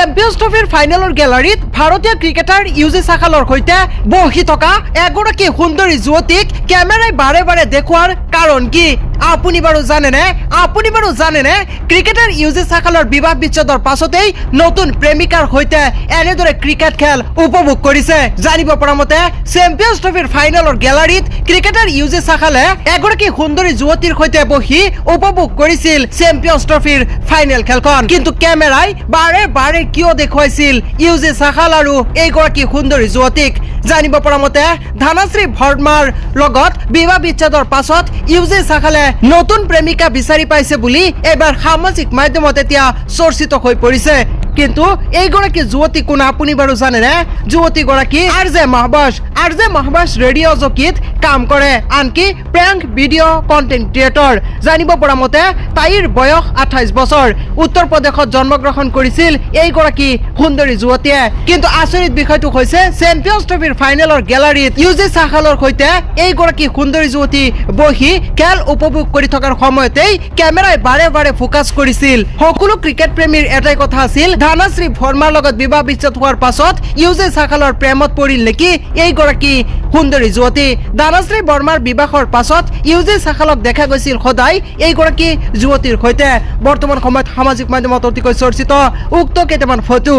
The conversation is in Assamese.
চেম্পিয়ন্স ট্ৰফিৰ ফাইনেলৰ গেলাৰীত ভাৰতীয় ক্ৰিকেটাৰ ইউজি চাখালৰ সৈতে বহি থকা এগৰাকী সুন্দৰী যুৱতীক কেমেৰাই বাৰে বাৰে দেখুৱাৰ কাৰণ কি আপুনি বাৰু জানেনে ক্ৰিকেটাৰ ইউজি চাখালৰ বিবাহ বিচ্ছেদৰ পাছতেই নতুন প্ৰেমিকাৰ সৈতে এনেদৰে ক্ৰিকেট খেল উপভোগ কৰিছে। জানিব পৰা মতে চেম্পিয়ন্স ট্ৰফিৰ ফাইনেলৰ গেলাৰীত ক্ৰিকেটাৰ ইউজি চাখালে এগৰাকী সুন্দৰী যুৱতীৰ সৈতে বহি উপভোগ কৰিছিল চেম্পিয়ন্স ট্ৰফিৰ ফাইনেল খেলখন। কিন্তু কেমেৰাই বাৰে বাৰে কিয় দেখুৱাইছিল ইউজি চাখাল আৰু এইগৰাকী সুন্দৰী যুৱতীক? জানিব পৰা মতে ধনশ্ৰী ভাৰ্মাৰ লগত বিবাহ বিচ্ছেদৰ পাছত ইউজি চাখালে নতুন প্ৰেমিকা বিচাৰি পাইছে বুলি এবাৰ সামাজিক মাধ্যমত এতিয়া চৰ্চিত হৈ পৰিছে। কিন্তু এইগৰাকী যুৱতী কোন আপুনি বাৰু জানেনে? যুৱতীগৰাকী আৰ জে মাহবাস ৰেডিঅ' জকিত কাম কৰে, আনকি প্ৰেংক ভিডিঅ' কণ্টেণ্ট ক্ৰিয়েটৰ। জানিব পৰা মতে তাইৰ বয়স 28 বছৰ। উত্তৰ প্ৰদেশত জন্মগ্ৰহণ কৰিছিল এইগৰাকী সুন্দৰী যুৱতীয়ে। কিন্তু আচৰিত বিষয়টো হৈছে চেম্পিয়ন্স ট্ৰফিৰ ফাইনেলৰ গেলাৰীত ইউজি চাখালৰ সৈতে এইগৰাকী সুন্দৰী যুৱতী বহি খেল উপভোগ কৰি থকাৰ সময়তেই কেমেৰাই বাৰে বাৰে ফোকাছ কৰিছিল। সকলো ক্ৰিকেট প্ৰেমীৰ এটাই কথা আছিল, ধনশ্ৰী ভাৰ্মাৰ লগত বিবাহ বিচ্ছেদ হোৱাৰ পাছত ইউজি চাখালৰ প্ৰেমত পৰিল নেকি এইগৰাকী সুন্দৰী যুৱতী? ধনশ্ৰী ভাৰ্মাৰ বিবাহৰ পাছত ইউজি চাখালক দেখা গৈছিল সদায় এইগৰাকী যুৱতীৰ সৈতে। বৰ্তমান সময়ত সামাজিক মাধ্যমত অতিকৈ চৰ্চিত উক্ত কেইটামান ফটো